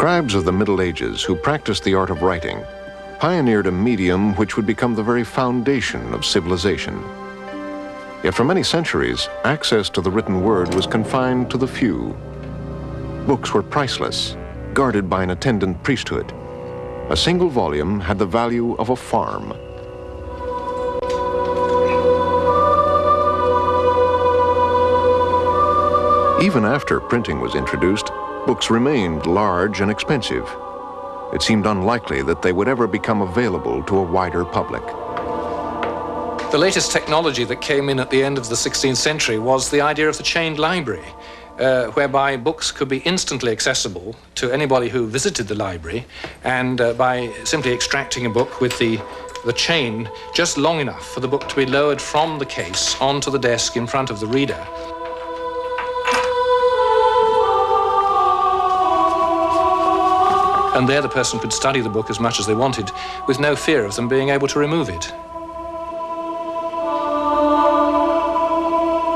Scribes of the Middle Ages who practiced the art of writing pioneered a medium which would become the very foundation of civilization. Yet for many centuries, access to the written word was confined to the few. Books were priceless, guarded by an attendant priesthood. A single volume had the value of a farm. Even after printing was introduced, books remained large and expensive. It seemed unlikely that they would ever become available to a wider public. The latest technology that came in at the end of the 16th century was the idea of the chained library, whereby books could be instantly accessible to anybody who visited the library, and by simply extracting a book with the chain just long enough for the book to be lowered from the case onto the desk in front of the reader. And there the person could study the book as much as they wanted, with no fear of them being able to remove it.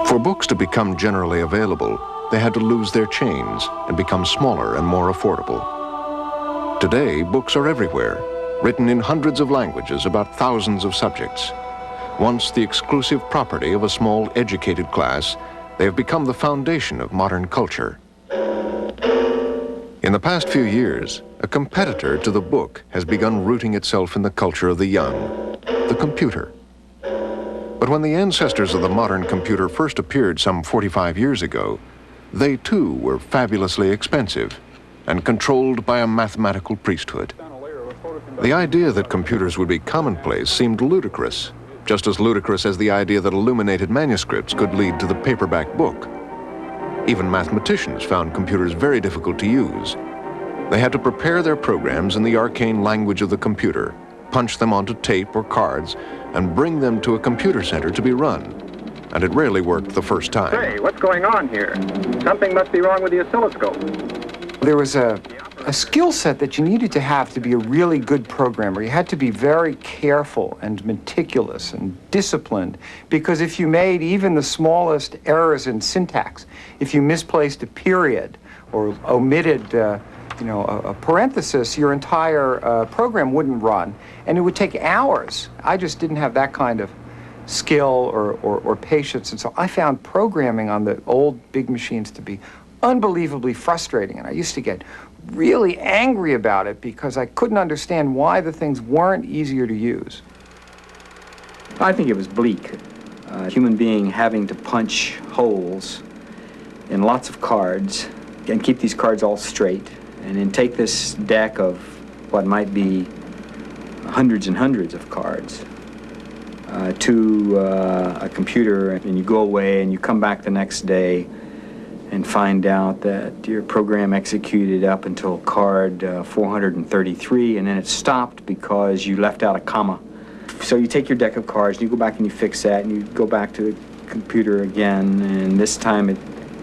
For books to become generally available, they had to lose their chains and become smaller and more affordable. Today, books are everywhere, written in hundreds of languages about thousands of subjects. Once the exclusive property of a small educated class, they have become the foundation of modern culture. In the past few years, a competitor to the book has begun rooting itself in the culture of the young, the computer. But when the ancestors of the modern computer first appeared some 45 years ago, they too were fabulously expensive and controlled by a mathematical priesthood. The idea that computers would be commonplace seemed ludicrous, just as ludicrous as the idea that illuminated manuscripts could lead to the paperback book. Even mathematicians found computers very difficult to use. They had to prepare their programs in the arcane language of the computer, punch them onto tape or cards, and bring them to a computer center to be run. And it rarely worked the first time. Hey, what's going on here? Something must be wrong with the oscilloscope. There was a skill set that you needed to have to be a really good programmer. You had to be very careful and meticulous and disciplined, because if you made even the smallest errors in syntax, if you misplaced a period or omitted a parenthesis, your entire program wouldn't run, and it would take hours. I just didn't have that kind of skill or patience, and so I found programming on the old big machines to be unbelievably frustrating, and I used to get really angry about it because I couldn't understand why the things weren't easier to use. I think it was bleak. A human being having to punch holes in lots of cards and keep these cards all straight, and then take this deck of what might be hundreds and hundreds of cards to a computer, and you go away and you come back the next day and find out that your program executed up until card 433, and then it stopped because you left out a comma. So you take your deck of cards and you go back and you fix that, and you go back to the computer again, and this time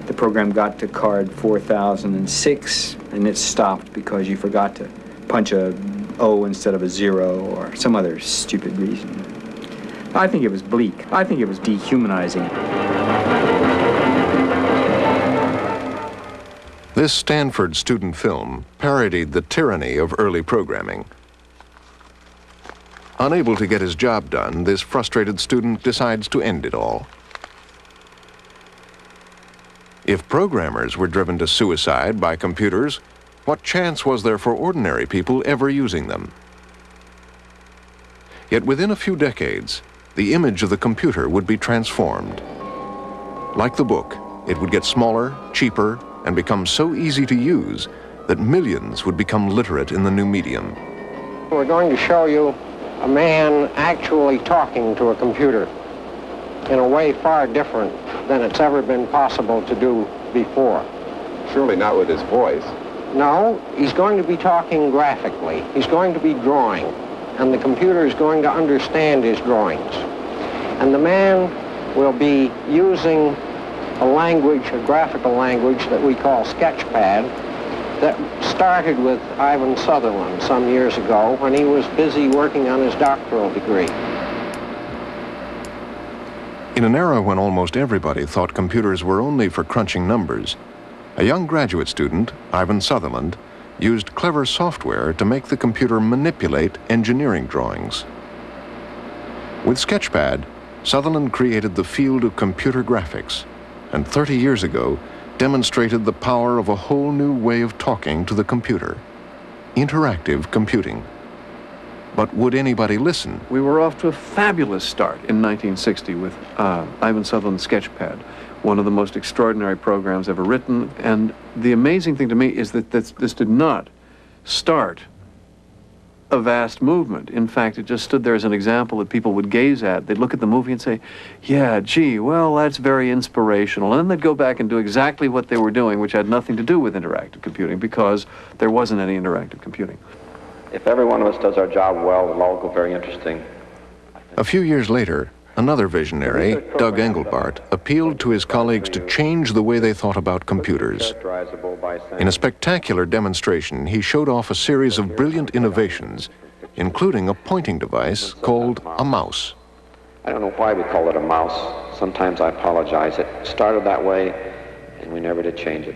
the program got to card 4006, and it stopped because you forgot to punch a O instead of a 0 or some other stupid reason. I think it was bleak. I think it was dehumanizing. This Stanford student film parodied the tyranny of early programming. Unable to get his job done, this frustrated student decides to end it all. If programmers were driven to suicide by computers, what chance was there for ordinary people ever using them? Yet within a few decades, the image of the computer would be transformed. Like the book, it would get smaller, cheaper, and become so easy to use that millions would become literate in the new medium. We're going to show you a man actually talking to a computer in a way far different than it's ever been possible to do before. Surely not with his voice. No, he's going to be talking graphically. He's going to be drawing, and the computer is going to understand his drawings. And the man will be using a language, a graphical language that we call Sketchpad, that started with Ivan Sutherland some years ago when he was busy working on his doctoral degree. In an era when almost everybody thought computers were only for crunching numbers, a young graduate student, Ivan Sutherland, used clever software to make the computer manipulate engineering drawings. With Sketchpad, Sutherland created the field of computer graphics, and 30 years ago demonstrated the power of a whole new way of talking to the computer: interactive computing. But would anybody listen? We were off to a fabulous start in 1960 with Ivan Sutherland's Sketchpad, one of the most extraordinary programs ever written. And the amazing thing to me is that this did not start a vast movement. In fact, it just stood there as an example that people would gaze at. They'd look at the movie and say, yeah, gee, well, that's very inspirational. And then they'd go back and do exactly what they were doing, which had nothing to do with interactive computing, because there wasn't any interactive computing. If every one of us does our job well, it'll all go very interesting. A few years later, another visionary, Doug Engelbart, appealed to his colleagues to change the way they thought about computers. In a spectacular demonstration, he showed off a series of brilliant innovations, including a pointing device called a mouse. I don't know why we call it a mouse. Sometimes I apologize. It started that way, and we never did change it.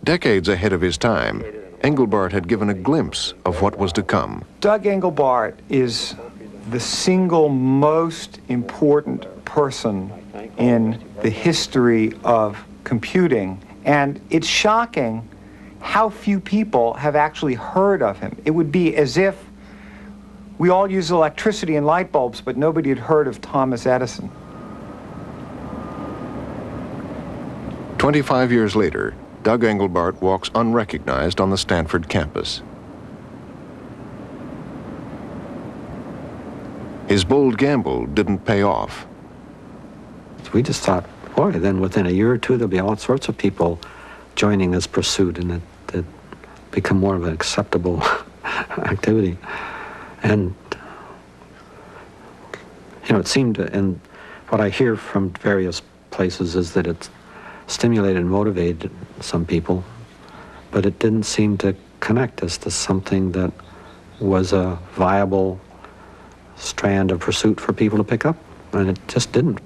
Decades ahead of his time, Engelbart had given a glimpse of what was to come. Doug Engelbart is the single most important person in the history of computing, and it's shocking how few people have actually heard of him. It would be as if we all use electricity and light bulbs, but nobody had heard of Thomas Edison. 25 years later, Doug Engelbart walks unrecognized on the Stanford campus. His bold gamble didn't pay off. We just thought, boy, then within a year or two, there'll be all sorts of people joining this pursuit, and it become more of an acceptable activity. And, you know, it seemed, and what I hear from various places is that it's stimulated and motivated some people, but it didn't seem to connect us to something that was a viable strand of pursuit for people to pick up, and it just didn't.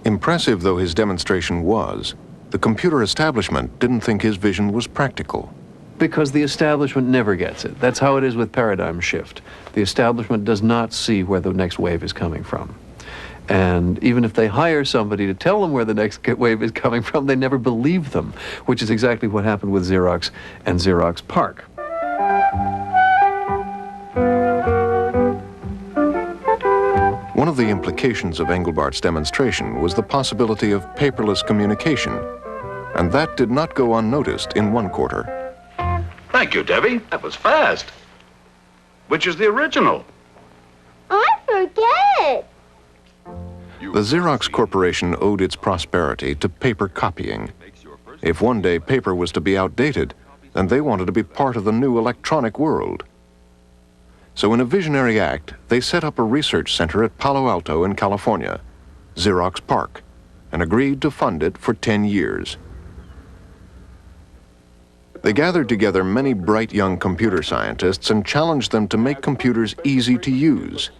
Impressive though his demonstration was, the computer establishment didn't think his vision was practical. Because the establishment never gets it. That's how it is with paradigm shift. The establishment does not see where the next wave is coming from. And even if they hire somebody to tell them where the next wave is coming from, they never believe them, which is exactly what happened with Xerox and Xerox PARC. One of the implications of Engelbart's demonstration was the possibility of paperless communication, and that did not go unnoticed in one quarter. Thank you, Debbie. That was fast. Which is the original? I forget. The Xerox Corporation owed its prosperity to paper copying. If one day paper was to be outdated, then they wanted to be part of the new electronic world. So in a visionary act, they set up a research center at Palo Alto in California, Xerox PARC, and agreed to fund it for 10 years. They gathered together many bright young computer scientists and challenged them to make computers easy to use.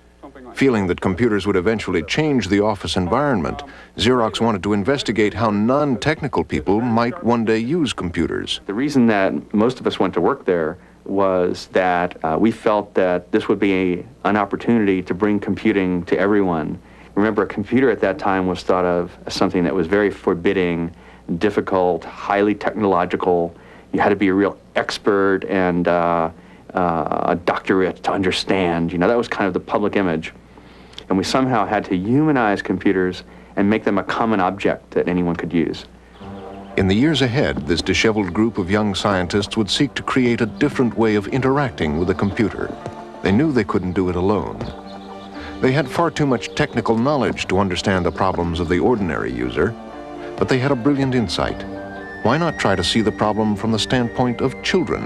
Feeling that computers would eventually change the office environment, Xerox wanted to investigate how non-technical people might one day use computers. The reason that most of us went to work there was that we felt that this would be an opportunity to bring computing to everyone. Remember, a computer at that time was thought of as something that was very forbidding, difficult, highly technological. You had to be a real expert and a doctorate to understand. You know, that was kind of the public image. And we somehow had to humanize computers and make them a common object that anyone could use. In the years ahead, this disheveled group of young scientists would seek to create a different way of interacting with a computer. They knew they couldn't do it alone. They had far too much technical knowledge to understand the problems of the ordinary user, but they had a brilliant insight. Why not try to see the problem from the standpoint of children?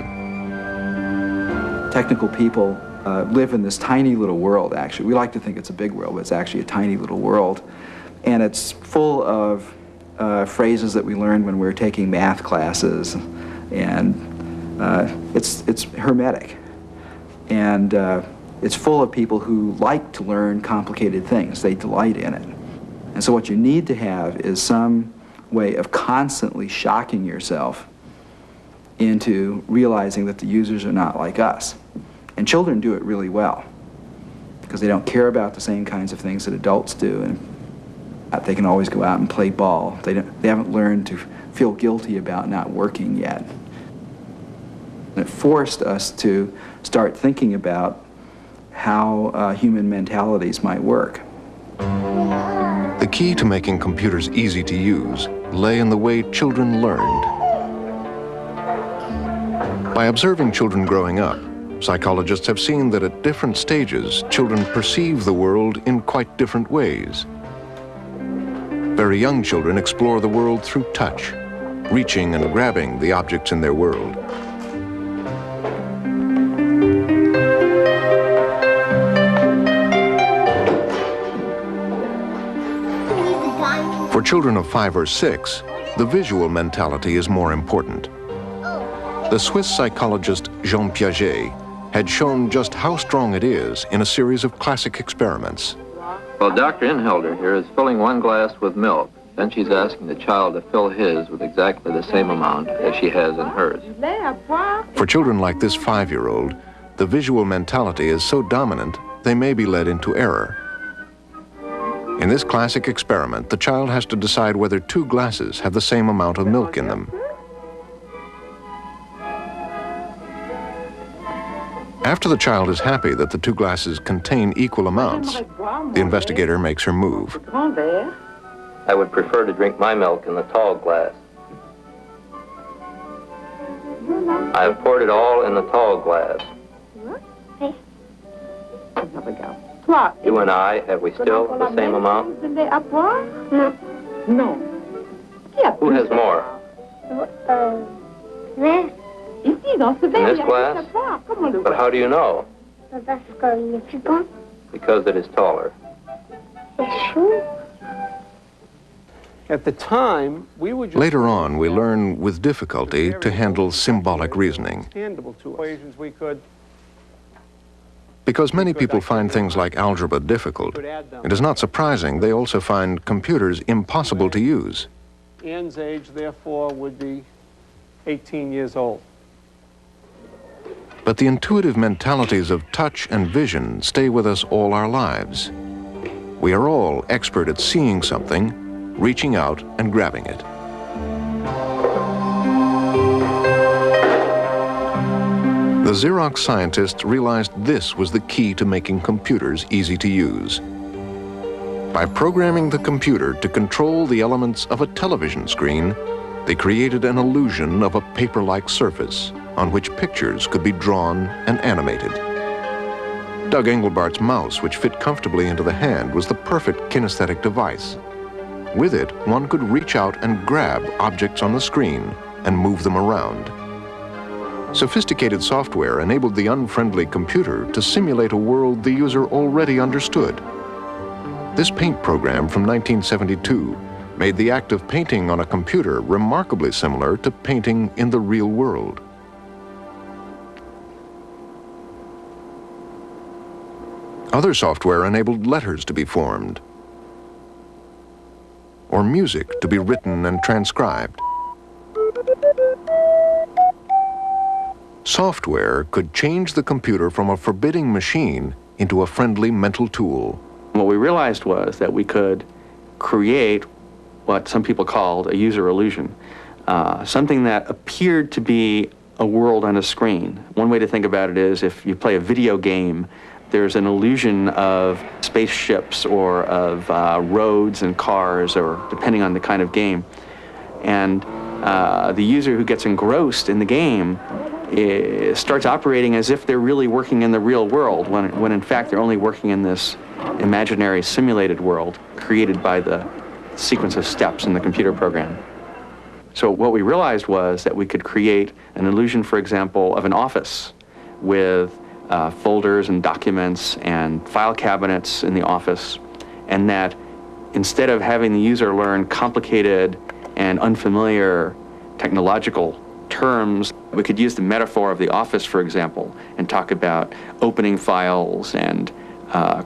Technical people live in this tiny little world, actually. We like to think it's a big world, but it's actually a tiny little world. And it's full of phrases that we learned when we were taking math classes, and it's hermetic. And it's full of people who like to learn complicated things. They delight in it. And so what you need to have is some way of constantly shocking yourself into realizing that the users are not like us. And children do it really well, because they don't care about the same kinds of things that adults do, and they can always go out and play ball. They haven't learned to feel guilty about not working yet. It forced us to start thinking about how human mentalities might work. The key to making computers easy to use lay in the way children learned. By observing children growing up, psychologists have seen that at different stages, children perceive the world in quite different ways. Very young children explore the world through touch, reaching and grabbing the objects in their world. For children of 5 or 6, the visual mentality is more important. The Swiss psychologist Jean Piaget had shown just how strong it is in a series of classic experiments. Well, Dr. Inhelder here is filling one glass with milk. Then she's asking the child to fill his with exactly the same amount as she has in hers. For children like this 5-year-old, the visual mentality is so dominant, they may be led into error. In this classic experiment, the child has to decide whether 2 glasses have the same amount of milk in them. After the child is happy that the 2 glasses contain equal amounts, the investigator makes her move. I would prefer to drink my milk in the tall glass. I have poured it all in the tall glass. You and I, have we still the same amount? No. Who has more? In this glass? But how do you know? Because it is taller. At the time, we would just... Later on, we learn with difficulty to handle symbolic reasoning. We could... Because many people find things like algebra difficult, it is not surprising they also find computers impossible to use. Ann's age, therefore, would be 18 years old. But the intuitive mentalities of touch and vision stay with us all our lives. We are all expert at seeing something, reaching out and grabbing it. The Xerox scientists realized this was the key to making computers easy to use. By programming the computer to control the elements of a television screen, they created an illusion of a paper-like surface on which pictures could be drawn and animated. Doug Engelbart's mouse, which fit comfortably into the hand, was the perfect kinesthetic device. With it, one could reach out and grab objects on the screen and move them around. Sophisticated software enabled the unfriendly computer to simulate a world the user already understood. This paint program from 1972 made the act of painting on a computer remarkably similar to painting in the real world. Other software enabled letters to be formed, or music to be written and transcribed. Software could change the computer from a forbidding machine into a friendly mental tool. What we realized was that we could create what some people called a user illusion, something that appeared to be a world on a screen. One way to think about it is if you play a video game, there's an illusion of spaceships or of roads and cars, or depending on the kind of game. And the user who gets engrossed in the game starts operating as if they're really working in the real world, when in fact they're only working in this imaginary simulated world created by the sequence of steps in the computer program. So what we realized was that we could create an illusion, for example, of an office with folders and documents and file cabinets in the office, and that instead of having the user learn complicated and unfamiliar technological terms, we could use the metaphor of the office, for example, and talk about opening files and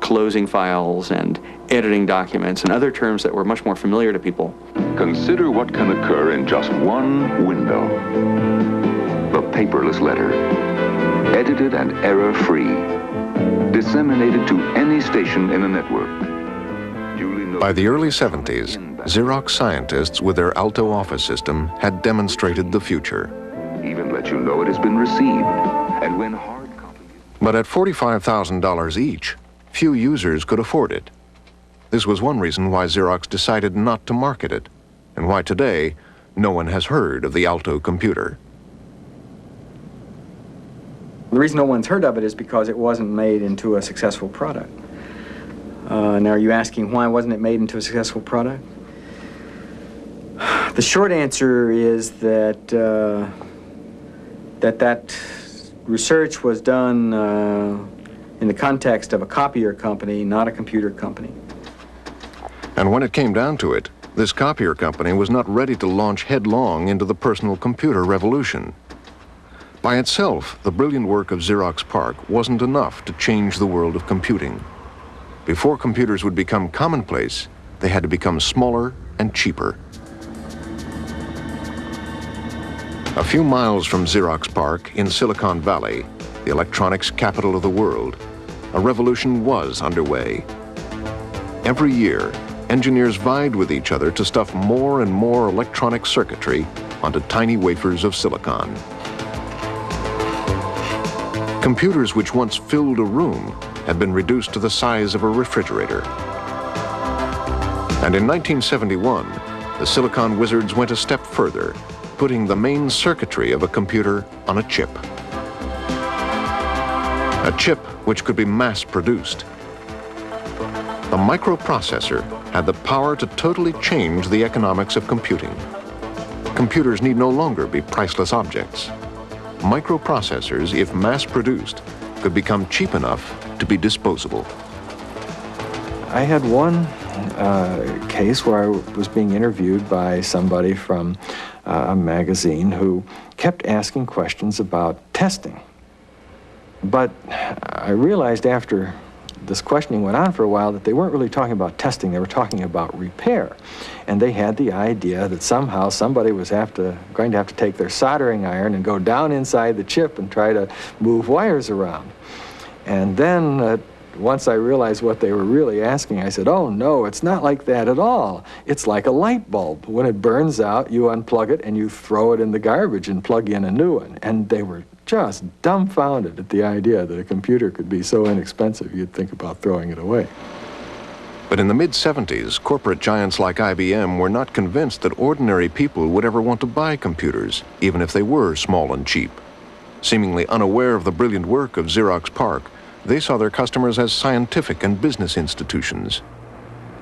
closing files and editing documents and other terms that were much more familiar to people. Consider what can occur in just one window. The paperless letter. Edited and error-free. Disseminated to any station in the network. By the early 70s, Xerox scientists with their Alto office system had demonstrated the future. Even let you know it has been received. And when hard copy... But at $45,000 each, few users could afford it. This was one reason why Xerox decided not to market it, and why today no one has heard of the Alto computer. The reason no one's heard of it is because it wasn't made into a successful product. Now, are you asking why wasn't it made into a successful product? The short answer is that that research was done in the context of a copier company, not a computer company. And when it came down to it, this copier company was not ready to launch headlong into the personal computer revolution. By itself, the brilliant work of Xerox PARC wasn't enough to change the world of computing. Before computers would become commonplace, they had to become smaller and cheaper. A few miles from Xerox PARC in Silicon Valley, the electronics capital of the world, a revolution was underway. Every year, engineers vied with each other to stuff more and more electronic circuitry onto tiny wafers of silicon. Computers which once filled a room had been reduced to the size of a refrigerator. And in 1971, the silicon wizards went a step further, putting the main circuitry of a computer on a chip. A chip which could be mass-produced. The microprocessor had the power to totally change the economics of computing. Computers need no longer be priceless objects. Microprocessors, if mass-produced, could become cheap enough to be disposable. I had one case where I was being interviewed by somebody from a magazine who kept asking questions about testing. But I realized after this questioning went on for a while that they weren't really talking about testing, they were talking about repair. And they had the idea that somehow somebody was going to have to take their soldering iron and go down inside the chip and try to move wires around. And then once I realized what they were really asking, I said, oh no, it's not like that at all. It's like a light bulb. When it burns out, you unplug it and you throw it in the garbage and plug in a new one. And they were just dumbfounded at the idea that a computer could be so inexpensive you'd think about throwing it away. But in the mid-70s, corporate giants like IBM were not convinced that ordinary people would ever want to buy computers, even if they were small and cheap. Seemingly unaware of the brilliant work of Xerox PARC, they saw their customers as scientific and business institutions.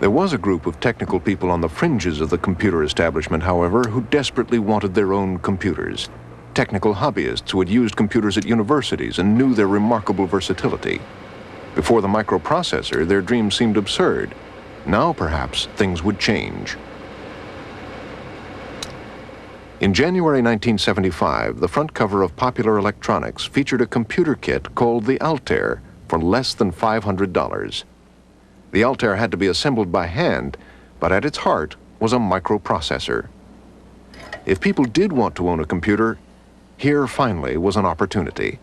There was a group of technical people on the fringes of the computer establishment, however, who desperately wanted their own computers. Technical hobbyists who had used computers at universities and knew their remarkable versatility. Before the microprocessor, their dreams seemed absurd. Now, perhaps, things would change. In January 1975, the front cover of Popular Electronics featured a computer kit called the Altair for less than $500. The Altair had to be assembled by hand, but at its heart was a microprocessor. If people did want to own a computer, here finally was an opportunity.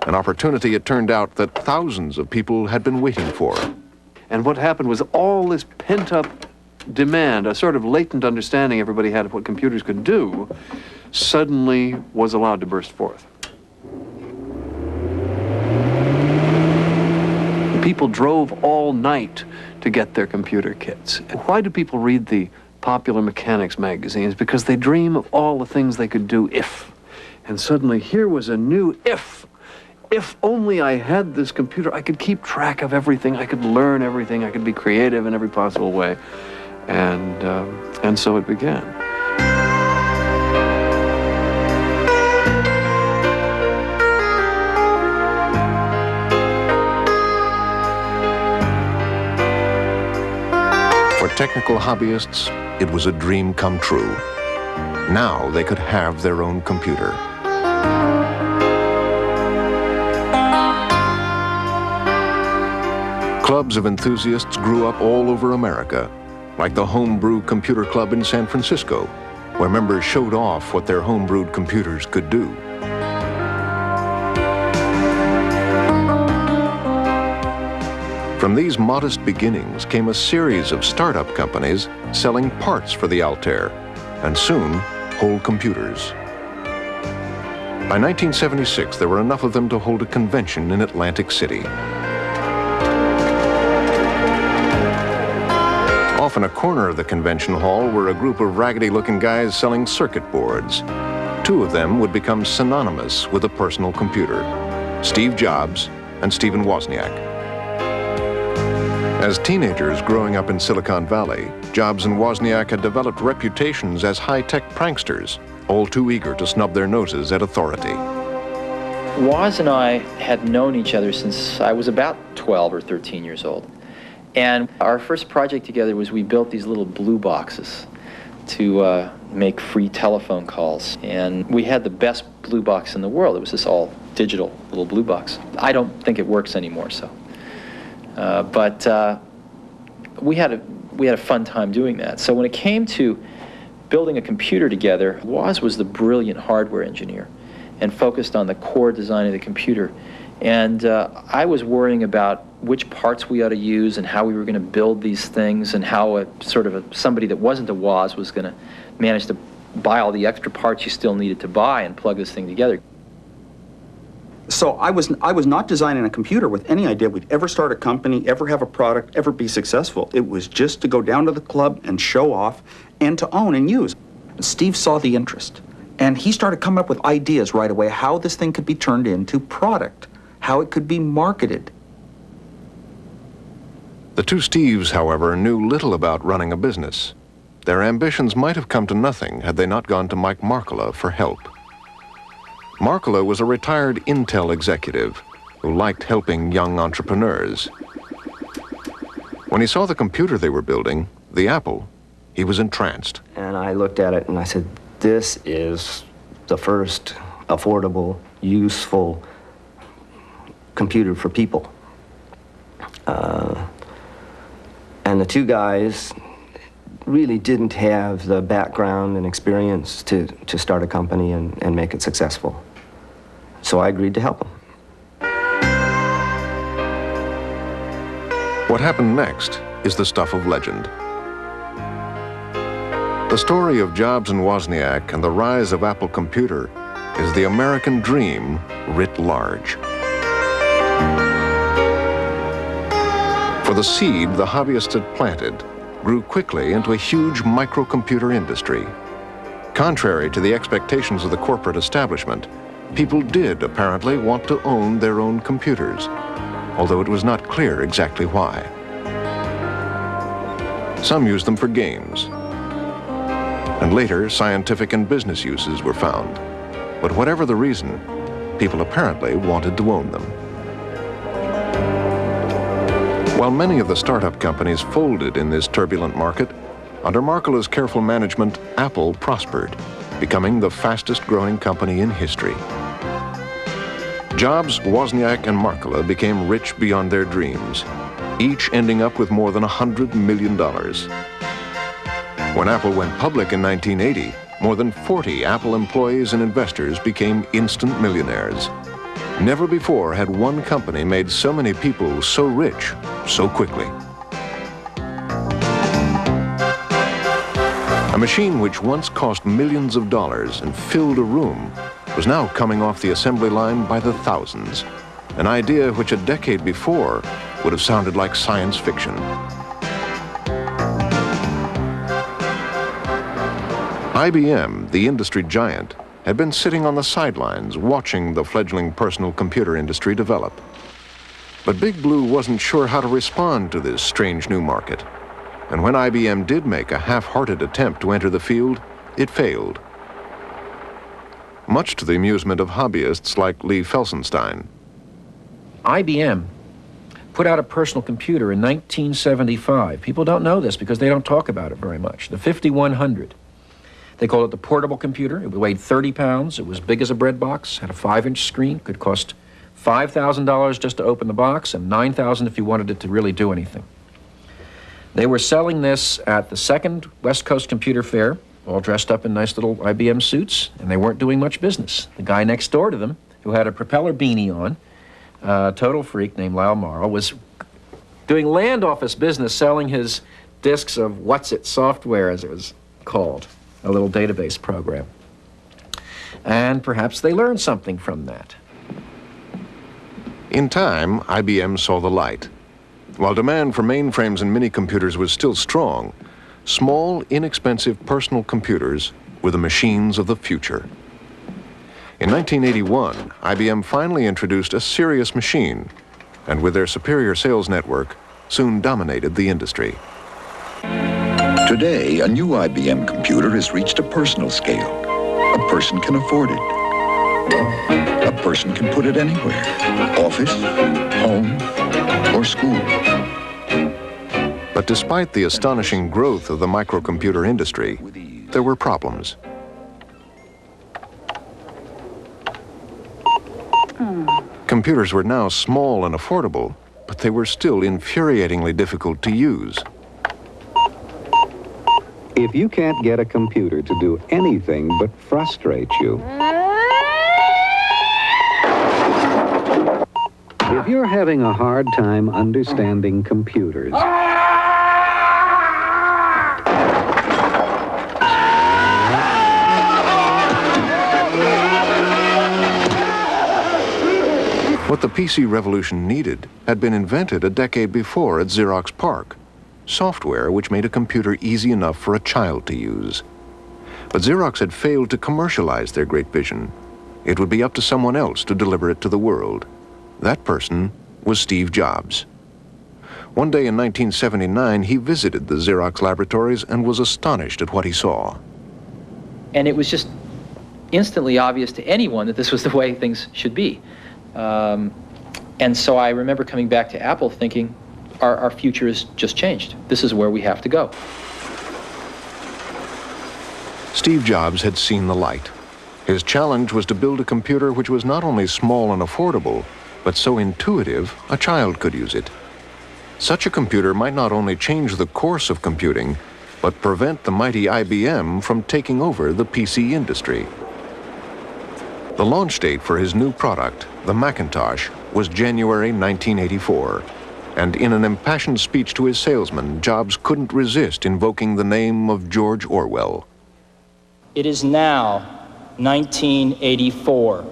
An opportunity, it turned out, that thousands of people had been waiting for. And what happened was all this pent-up demand, a sort of latent understanding everybody had of what computers could do, suddenly was allowed to burst forth. People drove all night to get their computer kits. Why do people read the popular mechanics magazines? Because they dream of all the things they could do if. And suddenly here was a new if. If only I had this computer, I could keep track of everything, I could learn everything, I could be creative in every possible way. And so it began. For technical hobbyists, it was a dream come true. Now they could have their own computer. Clubs of enthusiasts grew up all over America, like the Homebrew Computer Club in San Francisco, where members showed off what their homebrewed computers could do. From these modest beginnings came a series of startup companies selling parts for the Altair, and soon whole computers. By 1976, there were enough of them to hold a convention in Atlantic City. Off in a corner of the convention hall were a group of raggedy-looking guys selling circuit boards. Two of them would become synonymous with a personal computer, Steve Jobs and Stephen Wozniak. As teenagers growing up in Silicon Valley, Jobs and Wozniak had developed reputations as high-tech pranksters, all too eager to snub their noses at authority. Woz and I had known each other since I was about 12 or 13 years old. And our first project together was we built these little blue boxes to make free telephone calls. And we had the best blue box in the world. It was this all digital little blue box. I don't think it works anymore, so. But we had a fun time doing that. So when it came to building a computer together, Woz was the brilliant hardware engineer and focused on the core design of the computer. And I was worrying about which parts we ought to use and how we were going to build these things and how somebody that wasn't a Woz was going to manage to buy all the extra parts you still needed to buy and plug this thing together. So I was not designing a computer with any idea we'd ever start a company, ever have a product, ever be successful. It was just to go down to the club and show off and to own and use. Steve saw the interest, and he started coming up with ideas right away how this thing could be turned into product, how it could be marketed. The two Steves, however, knew little about running a business. Their ambitions might have come to nothing had they not gone to Mike Markkula for help. Markkula was a retired Intel executive who liked helping young entrepreneurs. When he saw the computer they were building, the Apple, he was entranced. And I looked at it and I said, this is the first affordable, useful computer for people. And the two guys really didn't have the background and experience to start a company and make it successful. So I agreed to help them. What happened next is the stuff of legend. The story of Jobs and Wozniak and the rise of Apple Computer is the American dream writ large. For the seed the hobbyists had planted grew quickly into a huge microcomputer industry. Contrary to the expectations of the corporate establishment, people did apparently want to own their own computers, although it was not clear exactly why. Some used them for games, and later scientific and business uses were found. But whatever the reason, people apparently wanted to own them. While many of the startup companies folded in this turbulent market, under Markkula's careful management, Apple prospered, becoming the fastest growing company in history. Jobs, Wozniak, and Markkula became rich beyond their dreams, each ending up with more than $100 million. When Apple went public in 1980, more than 40 Apple employees and investors became instant millionaires. Never before had one company made so many people so rich so quickly. A machine which once cost millions of dollars and filled a room was now coming off the assembly line by the thousands, an idea which a decade before would have sounded like science fiction. IBM, the industry giant, had been sitting on the sidelines watching the fledgling personal computer industry develop. But Big Blue wasn't sure how to respond to this strange new market. And when IBM did make a half-hearted attempt to enter the field, it failed. Much to the amusement of hobbyists like Lee Felsenstein. IBM put out a personal computer in 1975. People don't know this because they don't talk about it very much. The 5100. They called it the portable computer. It weighed 30 pounds. It was big as a bread box, had a 5-inch screen, could cost $5,000 just to open the box and $9,000 if you wanted it to really do anything. They were selling this at the second West Coast Computer Fair, all dressed up in nice little IBM suits, and they weren't doing much business. The guy next door to them, who had a propeller beanie on, a total freak named Lyle Morrow, was doing land office business, selling his discs of What's It software, as it was called, a little database program. And perhaps they learned something from that. In time, IBM saw the light. While demand for mainframes and mini-computers was still strong, small, inexpensive personal computers were the machines of the future. In 1981, IBM finally introduced a serious machine, and with their superior sales network, soon dominated the industry. Today, a new IBM computer has reached a personal scale. A person can afford it. A person can put it anywhere. Office, home, or school. But despite the astonishing growth of the microcomputer industry, there were problems. Computers were now small and affordable, but they were still infuriatingly difficult to use. If you can't get a computer to do anything but frustrate you, if you're having a hard time understanding computers, what the PC revolution needed had been invented a decade before at Xerox PARC. Software which made a computer easy enough for a child to use. But Xerox had failed to commercialize their great vision. It would be up to someone else to deliver it to the world. That person was Steve Jobs. One day in 1979, he visited the Xerox laboratories and was astonished at what he saw. And it was just instantly obvious to anyone that this was the way things should be. And so I remember coming back to Apple thinking, our future has just changed. This is where we have to go. Steve Jobs had seen the light. His challenge was to build a computer which was not only small and affordable, but so intuitive a child could use it. Such a computer might not only change the course of computing, but prevent the mighty IBM from taking over the PC industry. The launch date for his new product, the Macintosh, was January 1984. And in an impassioned speech to his salesman, Jobs couldn't resist invoking the name of George Orwell. It is now 1984.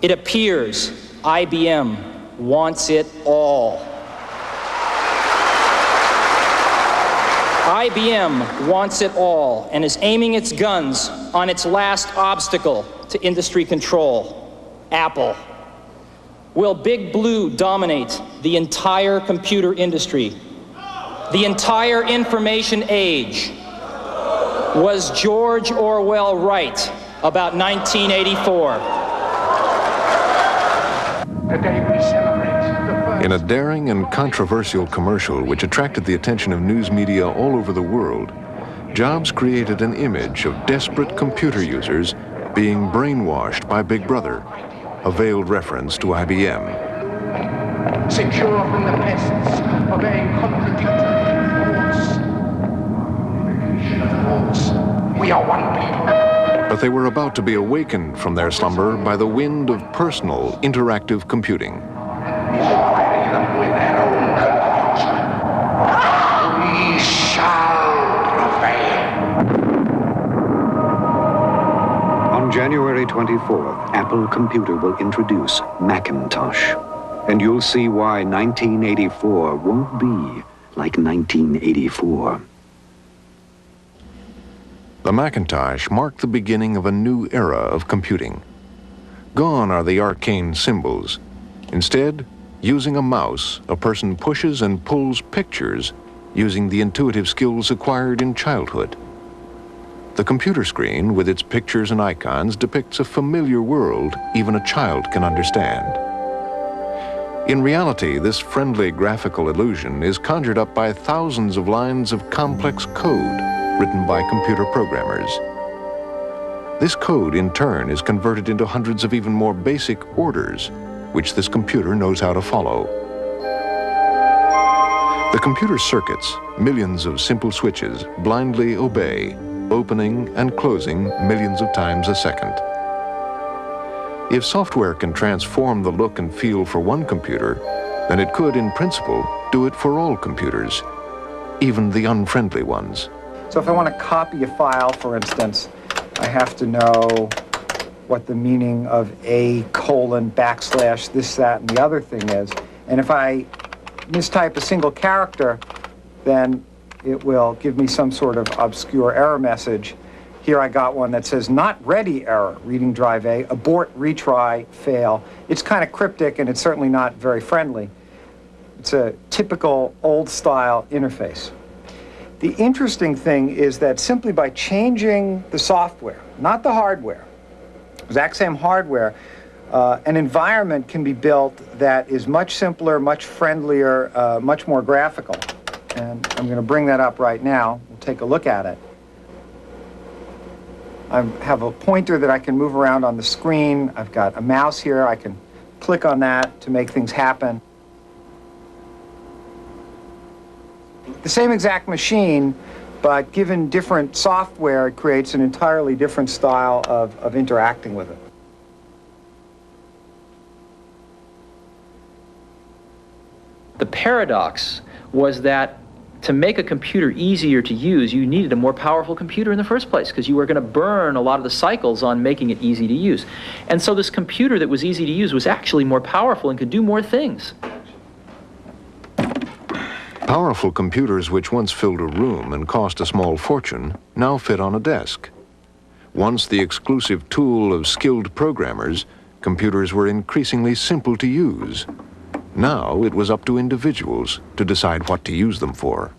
It appears IBM wants it all. IBM wants it all and is aiming its guns on its last obstacle to industry control, Apple. Will Big Blue dominate the entire computer industry, the entire information age? Was George Orwell right about 1984? Today we celebrate. In a daring and controversial commercial which attracted the attention of news media all over the world, Jobs created an image of desperate computer users being brainwashed by Big Brother, a veiled reference to IBM. Secure from the pests, obeying contradictory thoughts. We are one people. But they were about to be awakened from their slumber by the wind of personal, interactive computing. Inspiring them with their own confusion. We shall prevail. On January 24th, Apple Computer will introduce Macintosh. And you'll see why 1984 won't be like 1984. The Macintosh marked the beginning of a new era of computing. Gone are the arcane symbols. Instead, using a mouse, a person pushes and pulls pictures using the intuitive skills acquired in childhood. The computer screen, with its pictures and icons, depicts a familiar world even a child can understand. In reality, this friendly graphical illusion is conjured up by thousands of lines of complex code written by computer programmers. This code, in turn, is converted into hundreds of even more basic orders, which this computer knows how to follow. The computer circuits, millions of simple switches, blindly obey, opening and closing millions of times a second. If software can transform the look and feel for one computer, then it could, in principle, do it for all computers, even the unfriendly ones. So if I want to copy a file, for instance, I have to know what the meaning of a:\, this, that, and the other thing is. And if I mistype a single character, then it will give me some sort of obscure error message. Here I got one that says, not ready error, reading drive A, abort, retry, fail. It's kind of cryptic and it's certainly not very friendly. It's a typical old-style interface. The interesting thing is that simply by changing the software, not the hardware, exact same hardware, an environment can be built that is much simpler, much friendlier, much more graphical. And I'm going to bring that up right now. We'll take a look at it. I have a pointer that I can move around on the screen. I've got a mouse here. I can click on that to make things happen. The same exact machine, but given different software, it creates an entirely different style of interacting with it. The paradox was that to make a computer easier to use, you needed a more powerful computer in the first place, because you were going to burn a lot of the cycles on making it easy to use. And so this computer that was easy to use was actually more powerful and could do more things. Powerful computers which once filled a room and cost a small fortune now fit on a desk. Once the exclusive tool of skilled programmers, computers were increasingly simple to use. Now it was up to individuals to decide what to use them for.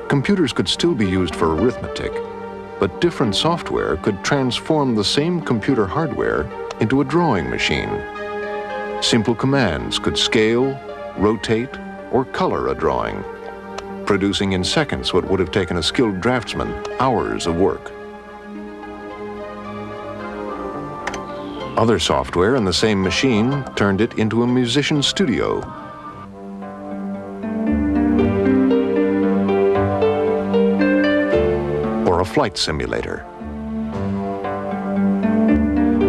Computers could still be used for arithmetic, but different software could transform the same computer hardware into a drawing machine. Simple commands could scale, rotate, or color a drawing, producing in seconds what would have taken a skilled draftsman hours of work. Other software in the same machine turned it into a musician's studio. Or a flight simulator.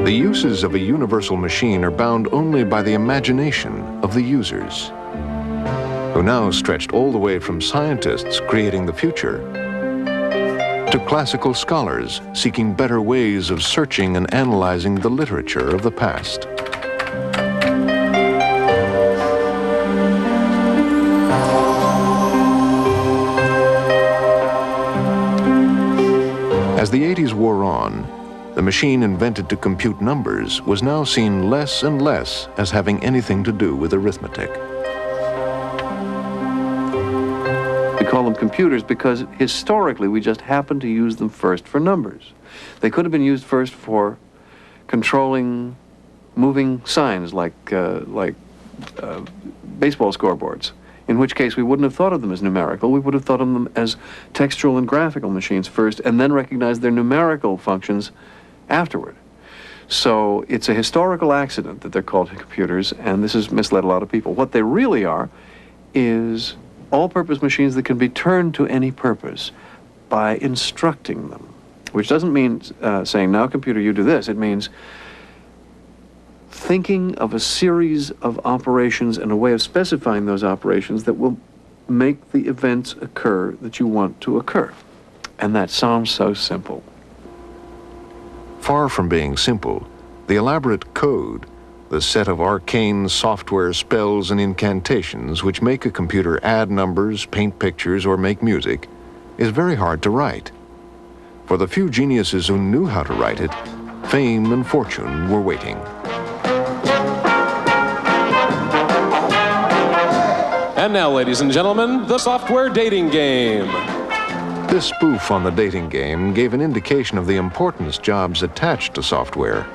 The uses of a universal machine are bound only by the imagination of the users, who now stretched all the way from scientists creating the future to classical scholars seeking better ways of searching and analyzing the literature of the past. As the 80s wore on, the machine invented to compute numbers was now seen less and less as having anything to do with arithmetic. We call them computers because historically we just happened to use them first for numbers. They could have been used first for controlling moving signs like baseball scoreboards, in which case we wouldn't have thought of them as numerical. We would have thought of them as textual and graphical machines first, and then recognized their numerical functions afterward. So it's a historical accident that they're called computers, and this has misled a lot of people. What they really are is all-purpose machines that can be turned to any purpose by instructing them, which doesn't mean saying, now computer, you do this. It means thinking of a series of operations and a way of specifying those operations that will make the events occur that you want to occur. And that sounds so simple. Far from being simple, the elaborate code, the set of arcane software spells and incantations which make a computer add numbers, paint pictures, or make music, is very hard to write. For the few geniuses who knew how to write it, fame and fortune were waiting. And now, ladies and gentlemen, the software dating game. This spoof on the dating game gave an indication of the importance Jobs attached to software.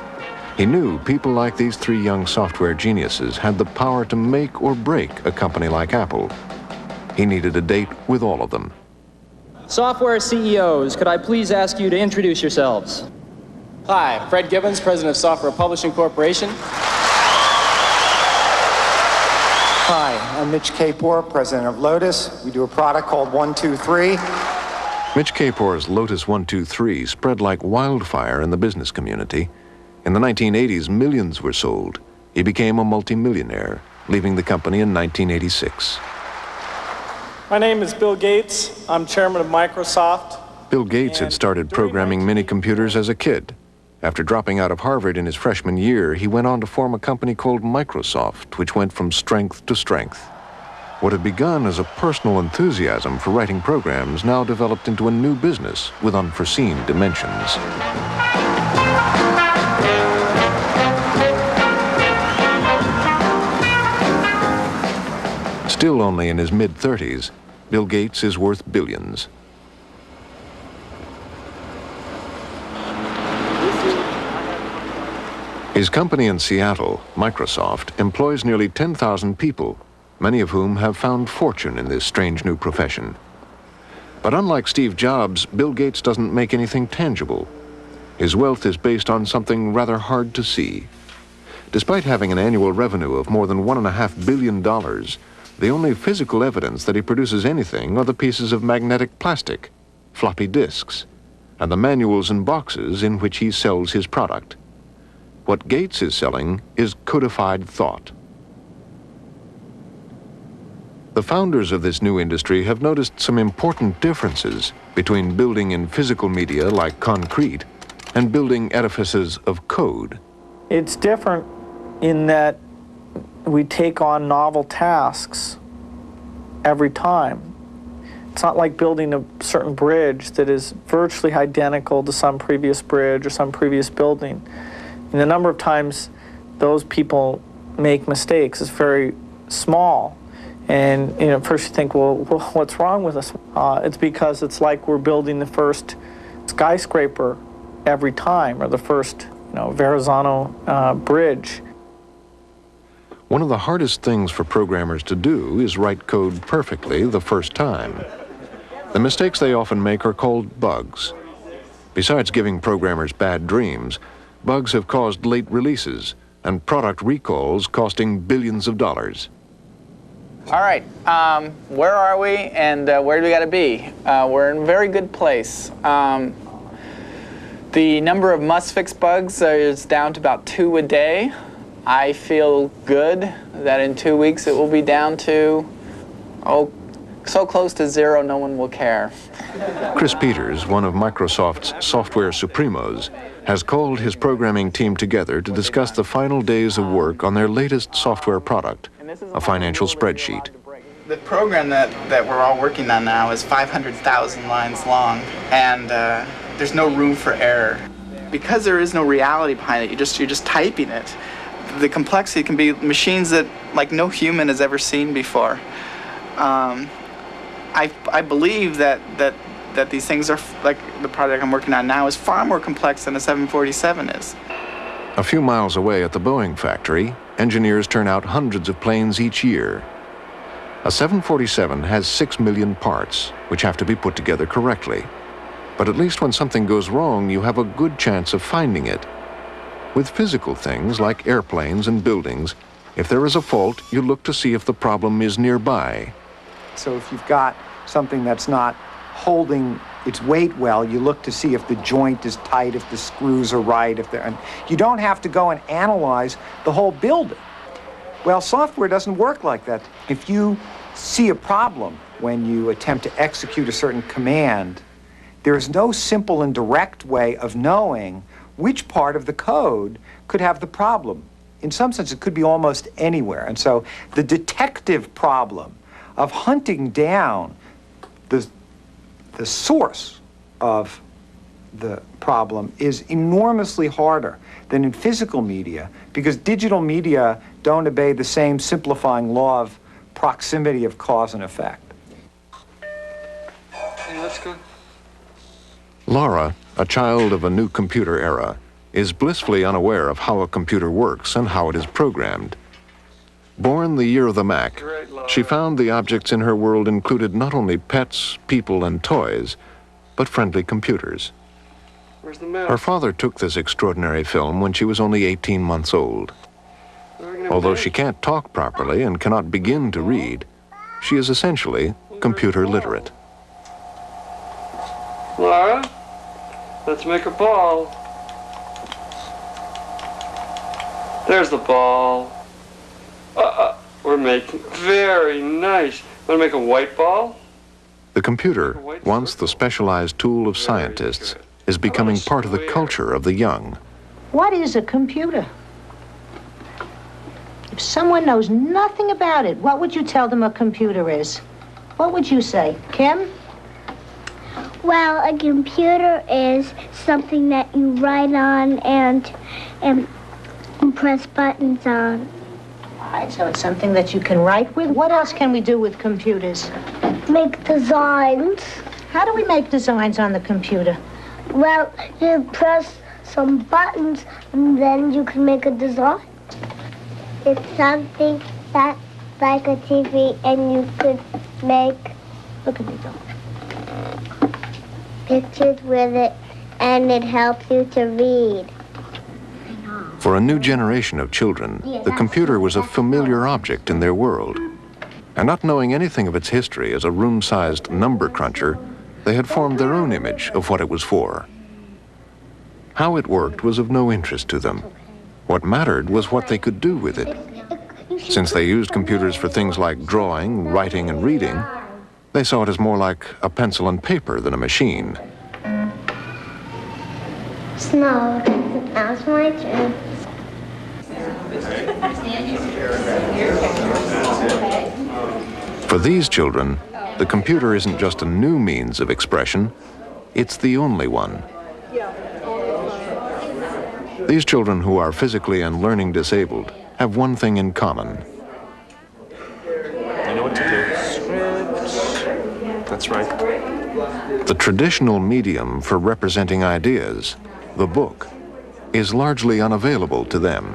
He knew people like these three young software geniuses had the power to make or break a company like Apple. He needed a date with all of them. Software CEOs, could I please ask you to introduce yourselves? Hi, I'm Fred Gibbons, president of Software Publishing Corporation. Hi, I'm Mitch Kapor, president of Lotus. We do a product called 123. Mitch Kapor's Lotus 123 spread like wildfire in the business community. In the 1980s, millions were sold. He became a multimillionaire. leaving the company in 1986. My name is Bill Gates. I'm chairman of Microsoft. Bill Gates had started programming mini-computers as a kid. After dropping out of Harvard in his freshman year, he went on to form a company called Microsoft, which went from strength to strength. What had begun as a personal enthusiasm for writing programs now developed into a new business with unforeseen dimensions. Still only in his mid-30s, Bill Gates is worth billions. His company in Seattle, Microsoft, employs nearly 10,000 people, many of whom have found fortune in this strange new profession. But unlike Steve Jobs, Bill Gates doesn't make anything tangible. His wealth is based on something rather hard to see. Despite having an annual revenue of more than $1.5 billion, the only physical evidence that he produces anything are the pieces of magnetic plastic, floppy disks, and the manuals and boxes in which he sells his product. What Gates is selling is codified thought. The founders of this new industry have noticed some important differences between building in physical media like concrete and building edifices of code. It's different in that we take on novel tasks every time. It's not like building a certain bridge that is virtually identical to some previous bridge or some previous building. And the number of times those people make mistakes is very small. And first you think, well, what's wrong with us? It's because it's like we're building the first skyscraper every time, or the first, Verrazano bridge. One of the hardest things for programmers to do is write code perfectly the first time. The mistakes they often make are called bugs. Besides giving programmers bad dreams, bugs have caused late releases and product recalls costing billions of dollars. All right, where are we and where do we got to be? We're in a very good place. The number of must-fix bugs is down to about 2 a day. I feel good that in 2 weeks it will be down to, so close to 0 no one will care. Chris Peters, one of Microsoft's software supremos, has called his programming team together to discuss the final days of work on their latest software product, a financial spreadsheet. The program that we're all working on now is 500,000 lines long, and there's no room for error. Because there is no reality behind it, you're just typing it. The complexity can be machines that like no human has ever seen before. I believe that these things are, like the project I'm working on now, is far more complex than a 747 is. A few miles away at the Boeing factory, engineers turn out hundreds of planes each year. A 747 has 6 million parts, which have to be put together correctly. But at least when something goes wrong, you have a good chance of finding it. With physical things like airplanes and buildings, if there is a fault, you look to see if the problem is nearby. So if you've got something that's not holding its weight well, you look to see if the joint is tight, if the screws are right, and you don't have to go and analyze the whole building. Well, software doesn't work like that. If you see a problem when you attempt to execute a certain command, there is no simple and direct way of knowing which part of the code could have the problem. In some sense, it could be almost anywhere. And so the detective problem of hunting down the source of the problem is enormously harder than in physical media, because digital media don't obey the same simplifying law of proximity of cause and effect. Let's go. Laura, a child of a new computer era, is blissfully unaware of how a computer works and how it is programmed. Born the year of the Mac, she found the objects in her world included not only pets, people, and toys, but friendly computers. Where's the mouse? Her father took this extraordinary film when she was only 18 months old. Although she can't talk properly and cannot begin to read, she is essentially computer literate. Laura, let's make a ball. There's the ball. We're making very nice. Want to make a white ball? The computer, once the specialized tool of scientists, is becoming part of the culture of the young. What is a computer? If someone knows nothing about it, what would you tell them a computer is? What would you say? Kim? Well, a computer is something that you write on and press buttons on. All right, so it's something that you can write with. What else can we do with computers? Make designs. How do we make designs on the computer? Well, you press some buttons and then you can make a design. It's something that's like a TV and you could make... Look at me, go. Pictures with it and it helps you to read. For a new generation of children, the computer was a familiar object in their world. And not knowing anything of its history as a room-sized number cruncher, they had formed their own image of what it was for. How it worked was of no interest to them. What mattered was what they could do with it. Since they used computers for things like drawing, writing, and reading, they saw it as more like a pencil and paper than a machine. Snow, that's my turn. For these children, the computer isn't just a new means of expression, it's the only one. These children who are physically and learning disabled have one thing in common. I know what to do. Script. That's right. The traditional medium for representing ideas, the book, is largely unavailable to them.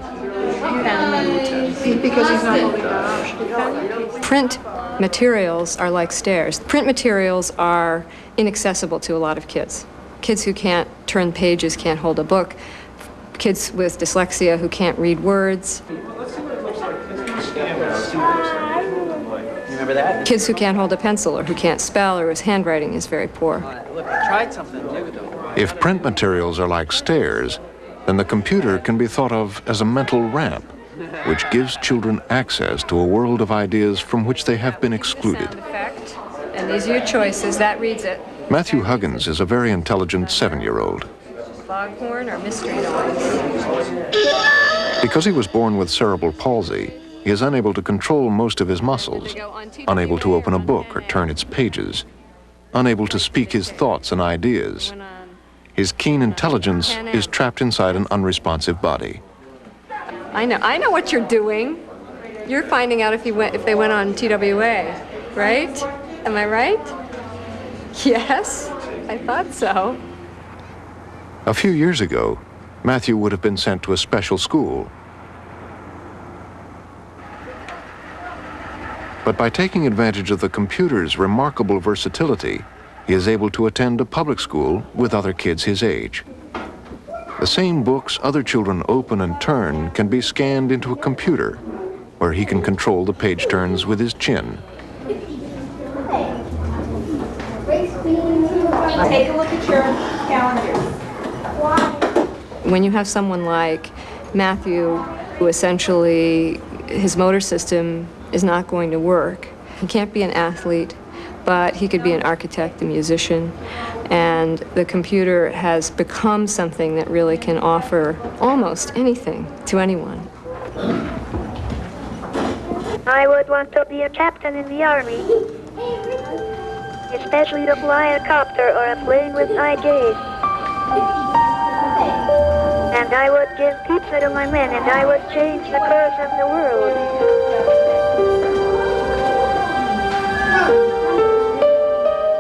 Because he's not holding that. Print materials are like stairs. Print materials are inaccessible to a lot of kids. Kids who can't turn pages can't hold a book. Kids with dyslexia who can't read words. Remember that? Kids who can't hold a pencil or who can't spell or whose handwriting is very poor. Look, I tried something new though. If print materials are like stairs, then the computer can be thought of as a mental ramp, which gives children access to a world of ideas from which they have been excluded. And these are your choices. That reads it. Matthew Huggins is a very intelligent 7-year-old. Foghorn or mystery noise? Because he was born with cerebral palsy, he is unable to control most of his muscles, unable to open a book or turn its pages, unable to speak his thoughts and ideas. His keen intelligence is trapped inside an unresponsive body. I know what you're doing. You're finding out if they went on TWA, right? Am I right? Yes, I thought so. A few years ago, Matthew would have been sent to a special school. But by taking advantage of the computer's remarkable versatility, he is able to attend a public school with other kids his age. The same books other children open and turn can be scanned into a computer, where he can control the page turns with his chin. Take a look at your calendar. When you have someone like Matthew, who essentially, his motor system is not going to work. He can't be an athlete, but he could be an architect, a musician, and the computer has become something that really can offer almost anything to anyone. I would want to be a captain in the army, especially to fly a copter or a plane with high gauge. And I would give pizza to my men, and I would change the course of the world.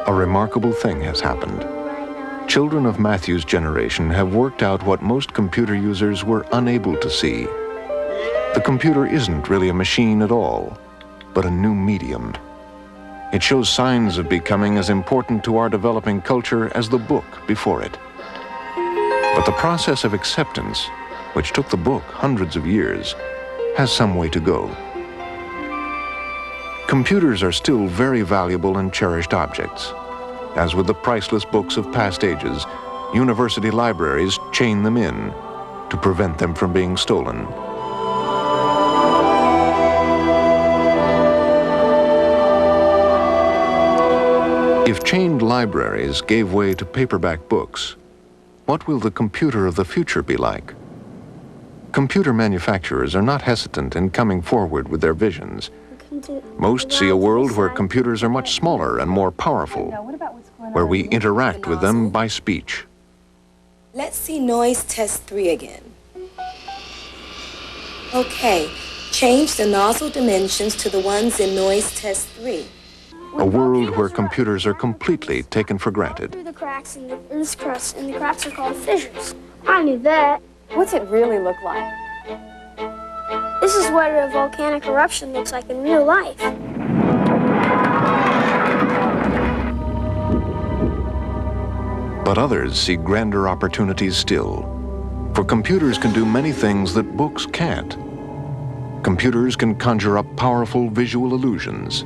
A remarkable thing has happened. Children of Matthew's generation have worked out what most computer users were unable to see. The computer isn't really a machine at all, but a new medium. It shows signs of becoming as important to our developing culture as the book before it. But the process of acceptance, which took the book hundreds of years, has some way to go. Computers are still very valuable and cherished objects. As with the priceless books of past ages, university libraries chain them in to prevent them from being stolen. If chained libraries gave way to paperback books, what will the computer of the future be like? Computer manufacturers are not hesitant in coming forward with their visions. Most see a world where computers are much smaller and more powerful, where we interact with them by speech. Let's see noise test 3 again. Okay, change the nozzle dimensions to the ones in noise test 3. A world where computers are completely taken for granted. Through the cracks in this crust, and the cracks are called fissures. I knew that. What's it really look like? This is what a volcanic eruption looks like in real life. But others see grander opportunities still. For computers can do many things that books can't. Computers can conjure up powerful visual illusions.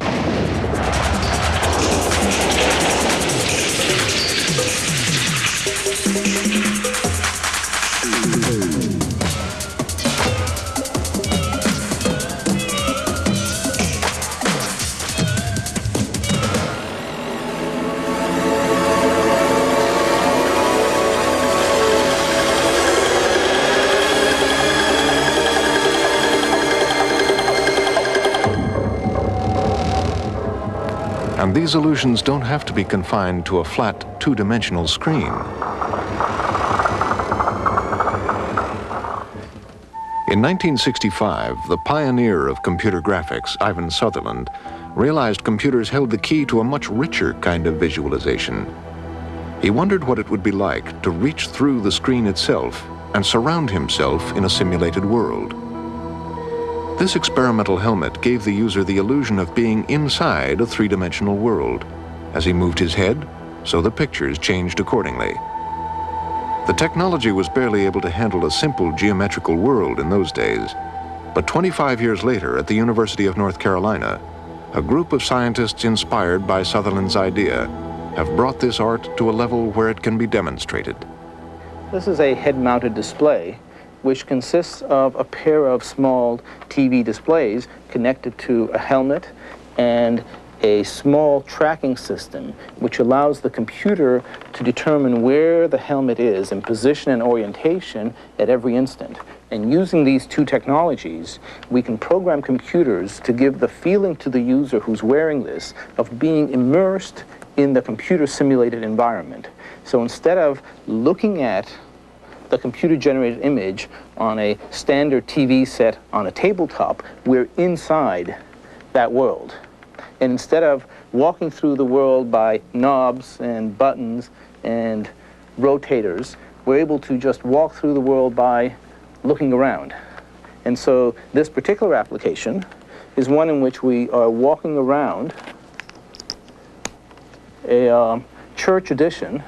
And these illusions don't have to be confined to a flat, two-dimensional screen. In 1965, the pioneer of computer graphics, Ivan Sutherland, realized computers held the key to a much richer kind of visualization. He wondered what it would be like to reach through the screen itself and surround himself in a simulated world. This experimental helmet gave the user the illusion of being inside a three-dimensional world. As he moved his head, so the pictures changed accordingly. The technology was barely able to handle a simple geometrical world in those days. But 25 years later, at the University of North Carolina, a group of scientists inspired by Sutherland's idea have brought this art to a level where it can be demonstrated. This is a head-mounted display, which consists of a pair of small TV displays connected to a helmet and a small tracking system, which allows the computer to determine where the helmet is in position and orientation at every instant. And using these two technologies, we can program computers to give the feeling to the user who's wearing this of being immersed in the computer-simulated environment. So instead of looking at the computer-generated image on a standard TV set on a tabletop, we're inside that world. And instead of walking through the world by knobs and buttons and rotators, we're able to just walk through the world by looking around. And so this particular application is one in which we are walking around a church addition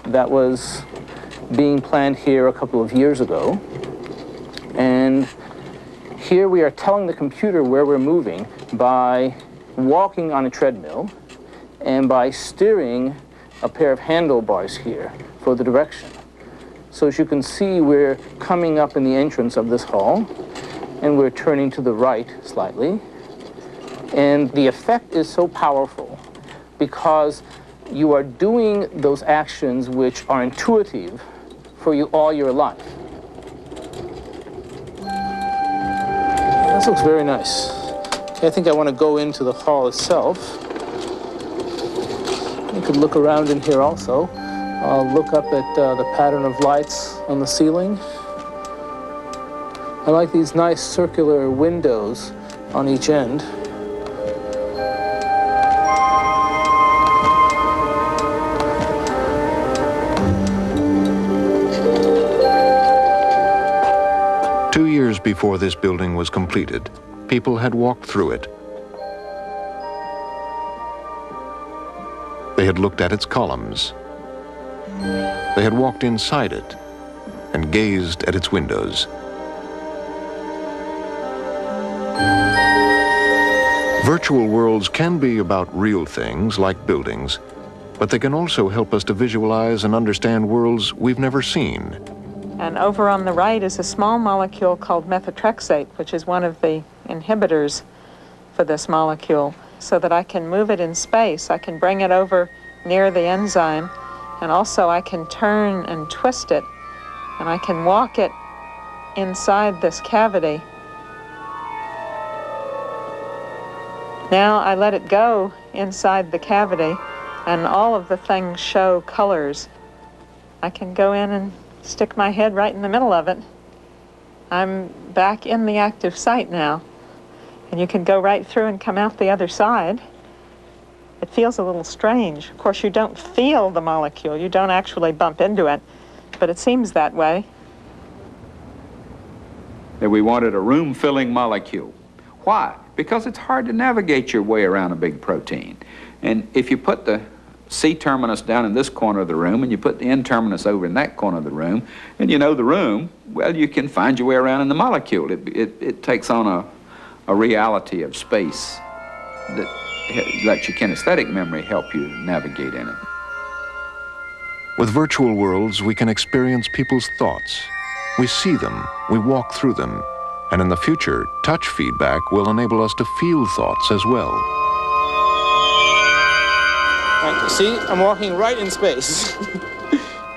that was being planned here a couple of years ago. And here we are telling the computer where we're moving by walking on a treadmill and by steering a pair of handlebars here for the direction. So as you can see, we're coming up in the entrance of this hall and we're turning to the right slightly. And the effect is so powerful because you are doing those actions which are intuitive for you all your life. This looks very nice. I think I want to go into the hall itself. You could look around in here also. I'll look up at the pattern of lights on the ceiling. I like these nice circular windows on each end. Before this building was completed, people had walked through it. They had looked at its columns. They had walked inside it and gazed at its windows. Virtual worlds can be about real things like buildings, but they can also help us to visualize and understand worlds we've never seen. And over on the right is a small molecule called methotrexate, which is one of the inhibitors for this molecule. so that I can move it in space. I can bring it over near the enzyme, and also I can turn and twist it, and I can walk it inside this cavity. Now I let it go inside the cavity, and all of the things show colors. I can go in and stick my head right in the middle of it. I'm back in the active site now, and you can go right through and come out the other side. It feels a little strange. Of course, you don't feel the molecule. You don't actually bump into it, but it seems that way. That we wanted a room-filling molecule. Why? Because it's hard to navigate your way around a big protein. And if you put the C-terminus down in this corner of the room and you put the N-terminus over in that corner of the room, and you know the room, well, you can find your way around in the molecule. It takes on a reality of space that lets your kinesthetic memory help you navigate in it. With virtual worlds, we can experience people's thoughts. We see them, we walk through them, and in the future, touch feedback will enable us to feel thoughts as well. All right, you see, I'm walking right in space.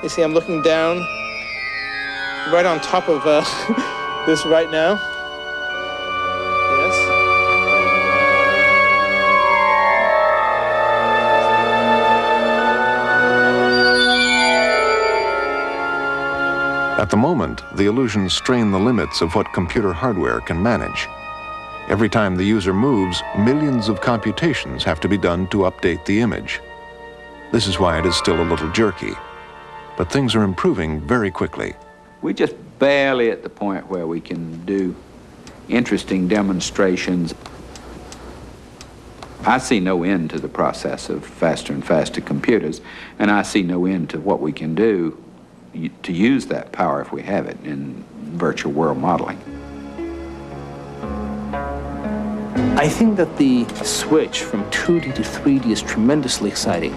You see, I'm looking down right on top of this right now. Yes. At the moment, the illusions strain the limits of what computer hardware can manage. Every time the user moves, millions of computations have to be done to update the image. This is why it is still a little jerky. But things are improving very quickly. We're just barely at the point where we can do interesting demonstrations. I see no end to the process of faster and faster computers, and I see no end to what we can do to use that power, if we have it, in virtual world modeling. I think that the switch from 2D to 3D is tremendously exciting.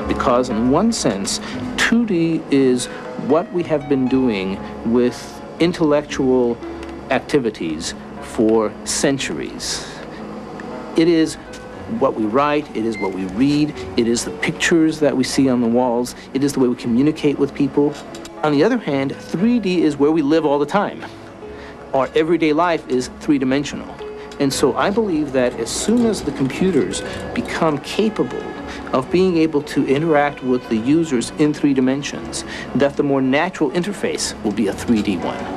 Because in one sense, 2D is what we have been doing with intellectual activities for centuries. It is what we write, it is what we read, it is the pictures that we see on the walls, it is the way we communicate with people. On the other hand, 3D is where we live all the time. Our everyday life is three-dimensional. And so I believe that as soon as the computers become capable of being able to interact with the users in 3 dimensions, that the more natural interface will be a 3D one.